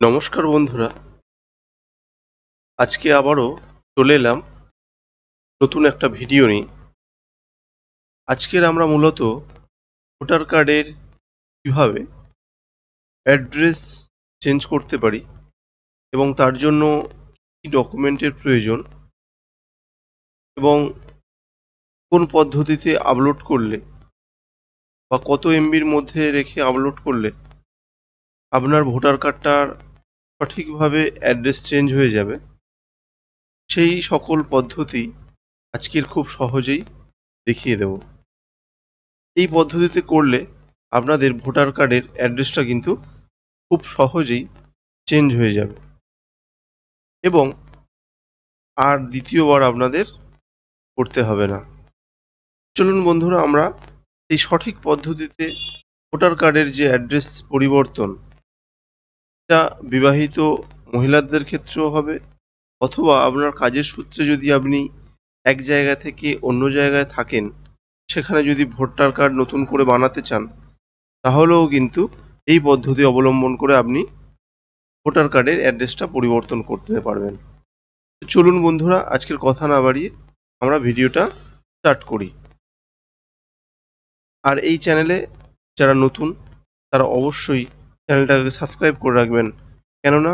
নমস্কার বন্ধুরা, আজকে আবারও চলে এলাম নতুন একটা ভিডিও নিয়ে। আজকের আমরা মূলত ভোটার কার্ডের কিভাবে অ্যাড্রেস চেঞ্জ করতে পারি এবং তার জন্য কি ডকুমেন্টের প্রয়োজন এবং কোন পদ্ধতিতে আপলোড করলে বা কত এমবির মধ্যে রেখে আপলোড করলে আপনার ভোটার কার্ডটার সঠিকভাবে অ্যাড্রেস চেঞ্জ হয়ে যাবে, সেই সকল পদ্ধতি আজকের খুব সহজেই দেখিয়ে দেব। এই পদ্ধতিতে করলে আপনাদের ভোটার কার্ডের অ্যাড্রেসটা কিন্তু খুব সহজেই চেঞ্জ হয়ে যাবে এবং আর দ্বিতীয়বার আপনাদের করতে হবে না। চলুন বন্ধুরা, আমরা এই সঠিক পদ্ধতিতে ভোটার কার্ডের যে অ্যাড্রেস পরিবর্তন, এটা বিবাহিত মহিলাদের ক্ষেত্রেও হবে, অথবা আপনার কাজের সূত্রে যদি আপনি এক জায়গা থেকে অন্য জায়গায় থাকেন, সেখানে যদি ভোটার কার্ড নতুন করে বানাতে চান, তাহলেও কিন্তু এই পদ্ধতি অবলম্বন করে আপনি ভোটার কার্ডের অ্যাড্রেসটা পরিবর্তন করতে পারবেন। চলুন বন্ধুরা, আজকের কথা না বাড়িয়ে আমরা ভিডিওটা স্টার্ট করি। আর এই চ্যানেলে যারা নতুন, তারা অবশ্যই চ্যানেলটাকে সাবস্ক্রাইব করে রাখবেন, কেননা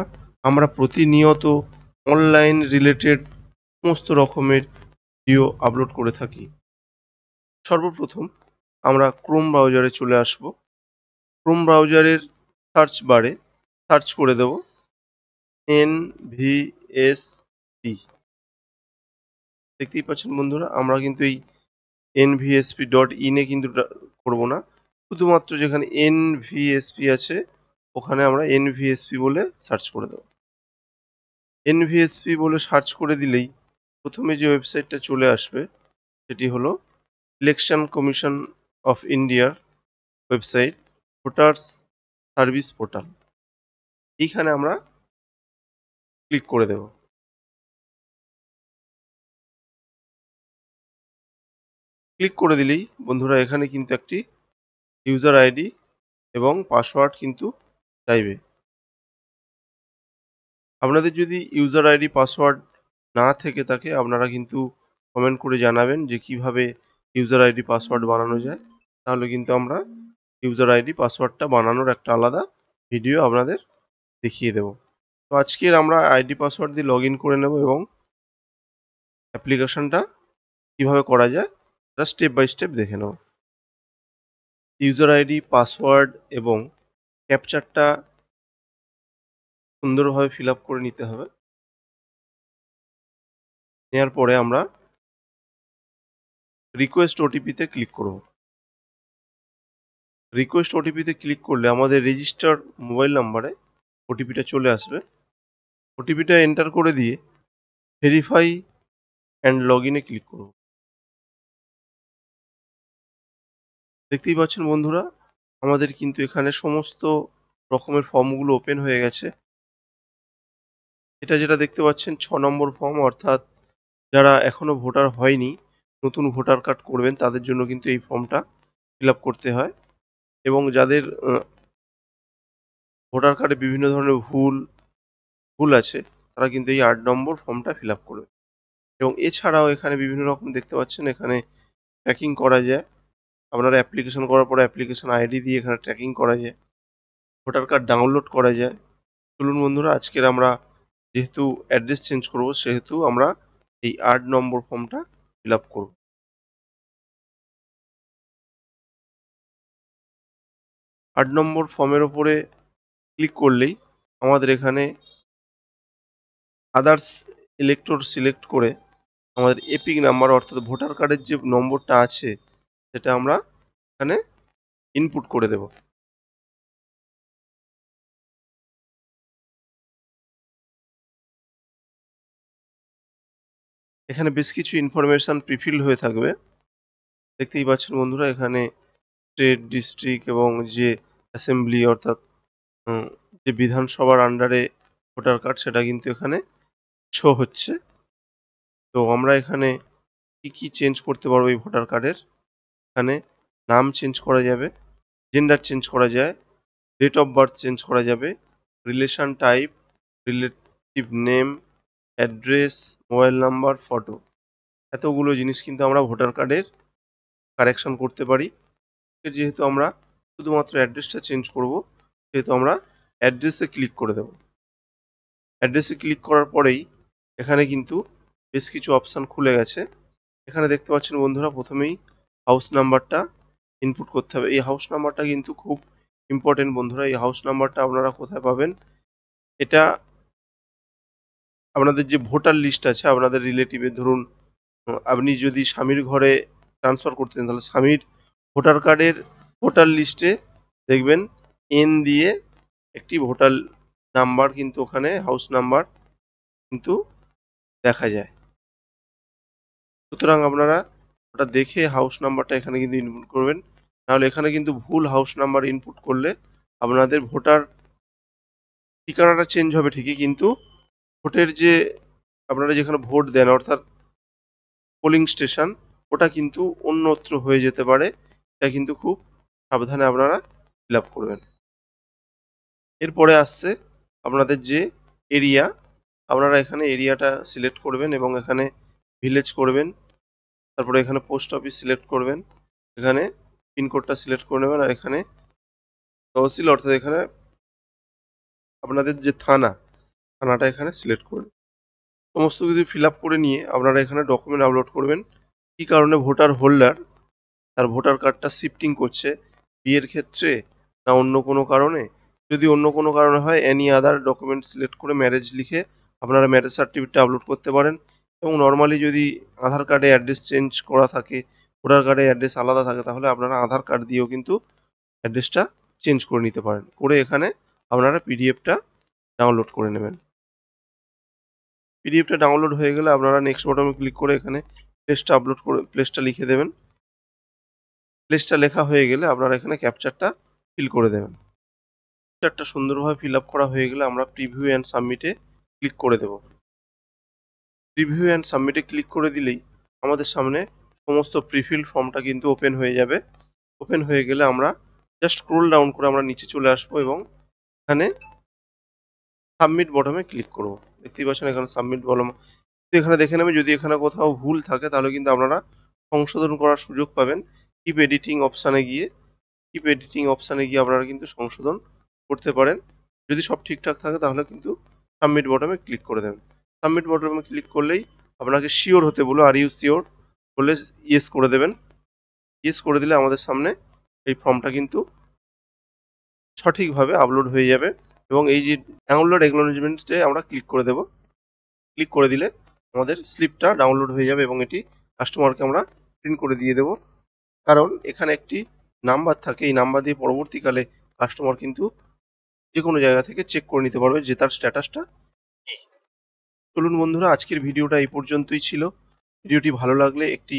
আমরা প্রতিনিয়ত অনলাইন রিলেটেড সমস্ত রকমের ভিডিও আপলোড করে থাকি। সর্বপ্রথম আমরা ক্রোম ব্রাউজারে চলে আসব। ক্রোম ব্রাউজারের সার্চ বারে সার্চ করে দেব NVSP। দেখতেই পাচ্ছেন বন্ধুরা, আমরা কিন্তু এই nvsp.in এ কিন্তু করব না, শুধুমাত্র যেখানে NVSP আছে ওখানে আমরা NVSP বলে সার্চ করে দেব। NVSP বলে সার্চ করে দিলেই প্রথমে যে ওয়েবসাইটটা চলে আসবে সেটি হলো ইলেকশন কমিশন অফ ইন্ডিয়ার ওয়েবসাইট, ভোটার্স সার্ভিস পোর্টাল। এইখানে আমরা ক্লিক করে দেব। ক্লিক করে দিলেই বন্ধুরা এখানে কিন্তু একটি ইউজার আইডি এবং পাসওয়ার্ড কিন্তু চাইবে। আপনাদের যদি ইউজার আইডি পাসওয়ার্ড না থেকে থাকে, আপনারা কিন্তু কমেন্ট করে জানাবেন যে কিভাবে ইউজার আইডি পাসওয়ার্ড বানানো যায়, তাহলে কিন্তু আমরা ইউজার আইডি পাসওয়ার্ডটা বানানোর একটা আলাদা ভিডিও আপনাদের দেখিয়ে দেব। তো আজকের আমরা আইডি পাসওয়ার্ড দিয়ে লগ ইন করে নেব এবং অ্যাপ্লিকেশনটা কিভাবে করা যায় সেটা স্টেপ বাই স্টেপ দেখে নেব। ইউজার আইডি, পাসওয়ার্ড এবং ক্যাপচারটা সুন্দরভাবে ফিল আপ করে নিতে হবে। নেওয়ার পরে আমরা রিকোয়েস্ট ওটিপিতে ক্লিক করব। রিকোয়েস্ট ওটিপিতে ক্লিক করলে আমাদের রেজিস্টার্ড মোবাইল নাম্বারে ওটিপিটা চলে আসবে। ওটিপিটা এন্টার করে দিয়ে ভেরিফাই অ্যান্ড লগ ইনে ক্লিক করব। দেখতেই পাচ্ছেন বন্ধুরা, আমাদের কিন্তু এখানে সমস্ত রকমের ফর্মগুলো ওপেন হয়ে গেছে। এটা যেটা দেখতে পাচ্ছেন 6 নম্বর ফর্ম, অর্থাৎ যারা এখনো ভোটার হয়নি, নতুন ভোটার কার্ড করবেন, তাদের জন্য কিন্তু এই ফর্মটা ফিল আপ করতে হয়। এবং যাদের ভোটার কার্ডে বিভিন্ন ধরনের ভুল আছে, তারা কিন্তু এই 8 নম্বর ফর্মটা ফিল আপ করবে। এবং এছাড়াও এখানে বিভিন্ন রকম দেখতে পাচ্ছেন, এখানে ট্র্যাকিং করা যায়। আপনারা অ্যাপ্লিকেশন করার পরে অ্যাপ্লিকেশন আইডি দিয়ে এখানে ট্র্যাকিং করা যায়, ভোটার কার্ড ডাউনলোড করা যায়। চলুন বন্ধুরা, আজকের আমরা যেহেতু অ্যাড্রেস চেঞ্জ করব, সেহেতু আমরা এই 8 নম্বর ফর্মটা ফিল আপ করব। 8 নম্বর ফর্মের ওপরে ক্লিক করলেই আমাদের এখানে আদার্স ইলেক্টর সিলেক্ট করে আমাদের এপিক নাম্বার, অর্থাৎ ভোটার কার্ডের যে নম্বরটা আছে সেটা আমরা এখানে ইনপুট করে দেব। এখানে বেশ কিছু ইনফরমেশন প্রিফিল হয়ে থাকবে। দেখতেই পাচ্ছেন বন্ধুরা, এখানে স্টেট, ডিস্ট্রিক্ট এবং যে অ্যাসেম্বলি, অর্থাৎ যে বিধানসভার আন্ডারে ভোটার কার্ড, সেটা কিন্তু এখানে শো হচ্ছে। তো আমরা এখানে কি চেঞ্জ করতে পারবো এই ভোটার কার্ডের, এখানে নাম চেঞ্জ করা যাবে, জেন্ডার চেঞ্জ করা যায়, ডেট অফ বার্থ চেঞ্জ করা যাবে, relation type, relative name, address, mobile number, photo, এতগুলো জিনিস কিন্তু আমরা ভোটার কার্ডের কারেকশন করতে পারি। যেহেতু আমরা শুধুমাত্র অ্যাড্রেসটা চেঞ্জ করব, সেহেতু আমরা অ্যাড্রেসে ক্লিক করে দেব। অ্যাড্রেসে ক্লিক করার পরেই এখানে কিন্তু বেশ কিছু অপশান খুলে গেছে। এখানে দেখতে পাচ্ছেন বন্ধুরা, প্রথমেই হাউস নাম্বারটা ইনপুট করতে হবে। এই হাউস নাম্বারটা কিন্তু খুব ইম্পর্টেন্ট বন্ধুরা। এই হাউস নাম্বারটা আপনারা কোথায় পাবেন? এটা আপনাদের যে ভোটার লিস্ট আছে আপনাদের রিলেটিভের, ধরুন আপনি যদি স্বামীর ঘরে ট্রান্সফার করতেন, তাহলে স্বামীর ভোটার কার্ডের ভোটার লিস্টে দেখবেন এন দিয়ে একটি ভোটার নাম্বার কিন্তু ওখানে হাউস নাম্বার কিন্তু দেখা যায়। সুতরাং আপনারা ওটা দেখে হাউস নাম্বারটা এখানে কিন্তু ইনপুট করবেন, নাহলে এখানে কিন্তু ভুল হাউস নাম্বার ইনপুট করলে আপনাদের ভোটার ঠিকানাটা চেঞ্জ হবে ঠিকই, কিন্তু ভোটের যে আপনারা যেখানে ভোট দেন অর্থাৎ পোলিং স্টেশন, ওটা কিন্তু অন্যত্র হয়ে যেতে পারে। এটা কিন্তু খুব সাবধানে আপনারা ফিল আপ করবেন। এরপরে আসছে আপনাদের যে এরিয়া, আপনারা এখানে এরিয়াটা সিলেক্ট করবেন এবং এখানে ভিলেজ করবেন। তারপরে এখানে পোস্ট অফিস সিলেক্ট করবেন, এখানে পিনকোডটা সিলেক্ট করে নেবেন, আর এখানে তহসিল অর্থাৎ এখানে আপনাদের যে থানাটা এখানে সিলেক্ট করবেন। সমস্ত কিছু ফিল আপ করে নিয়ে আপনারা এখানে ডকুমেন্ট আপলোড করবেন। কী কারণে ভোটার হোল্ডার তার ভোটার কার্ডটা শিফটিং করছে, বিয়ের ক্ষেত্রে না অন্য কোনো কারণে? যদি অন্য কোনো কারণে হয়, এনি আদার ডকুমেন্ট সিলেক্ট করে ম্যারেজ লিখে আপনারা ম্যারেজ সার্টিফিকেটটা আপলোড করতে পারেন। এবং নর্মালি যদি আধার কার্ডে অ্যাড্রেস চেঞ্জ করা থাকে, ভোটার কার্ডে অ্যাড্রেস আলাদা থাকে, তাহলে আপনারা আধার কার্ড দিয়েও কিন্তু অ্যাড্রেসটা চেঞ্জ করে নিতে পারেন। করে এখানে আপনারা পিডিএফটা ডাউনলোড করে নেবেন। পিডিএফটা ডাউনলোড হয়ে গেলে আপনারা নেক্সট বাটনে ক্লিক করে এখানে প্লেসটা আপলোড করে প্লেসটা লিখে দেবেন। প্লেসটা লেখা হয়ে গেলে আপনারা এখানে ক্যাপচারটা ফিল করে দেবেন। ক্যাপচারটা সুন্দরভাবে ফিল আপ করা হয়ে গেলে আমরা প্রিভিউ অ্যান্ড সাবমিটে ক্লিক করে দেব। প্রিভিউ অ্যান্ড সাবমিটে ক্লিক করে দিলেই আমাদের সামনে সমস্ত প্রিফিল ফর্মটা কিন্তু ওপেন হয়ে যাবে। ওপেন হয়ে গেলে আমরা জাস্ট স্ক্রোল ডাউন করে আমরা নিচে চলে আসবো এবং এখানে সাবমিট বটমে ক্লিক করব। দেখতেই পাচ্ছেন এখানে সাবমিট বটম। এখানে দেখে নেবেন, যদি এখানে কোথাও ভুল থাকে তাহলে কিন্তু আপনারা সংশোধন করার সুযোগ পাবেন। কিপ এডিটিং অপশানে গিয়ে আপনারা কিন্তু সংশোধন করতে পারেন। যদি সব ঠিকঠাক থাকে তাহলে কিন্তু সাবমিট বটমে ক্লিক করে দেবেন। সাবমিট বটমে ক্লিক করলেই আপনাকে শিওর হতে বলবে, আর ইউ শিওর বলে ইয়েস করে দেবেন। ইয়েস করে দিলে আমাদের সামনে এই ফর্মটা কিন্তু সঠিকভাবে আপলোড হয়ে যাবে এবং এই যে ডাউনলোড অ্যাকনলেজমেন্টে আমরা ক্লিক করে দেব। ক্লিক করে দিলে আমাদের স্লিপটা ডাউনলোড হয়ে যাবে এবং এটি কাস্টমারকে আমরা প্রিন্ট করে দিয়ে দেব। কারণ এখানে একটি নাম্বার থাকে, এই নাম্বার দিয়ে পরবর্তীকালে কাস্টমার কিন্তু যে কোনো জায়গা থেকে চেক করে নিতে পারবে যে তার স্ট্যাটাসটা কি। চলুন বন্ধুরা, আজকের ভিডিওটা এই পর্যন্তই ছিল। ভিডিওটি ভালো লাগলে একটি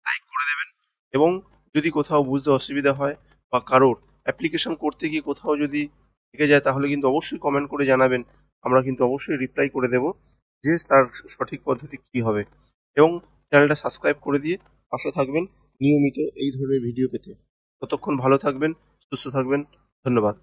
লাইক করে দেবেন এবং যদি কোথাও বুঝতে অসুবিধা হয় বা কারোর অ্যাপ্লিকেশন করতে গিয়ে কোথাও যদি থেকে যায় তাহলে কিন্তু অবশ্যই কমেন্ট করে জানাবেন। আমরা কিন্তু অবশ্যই রিপ্লাই করে দেব যে তার সঠিক পদ্ধতি কি হবে। এবং চ্যানেলটা সাবস্ক্রাইব করে দিয়ে পাশে থাকবেন নিয়মিত এই ধরনের ভিডিও পেতে। ততক্ষণ ভালো থাকবেন, সুস্থ থাকবেন। ধন্যবাদ।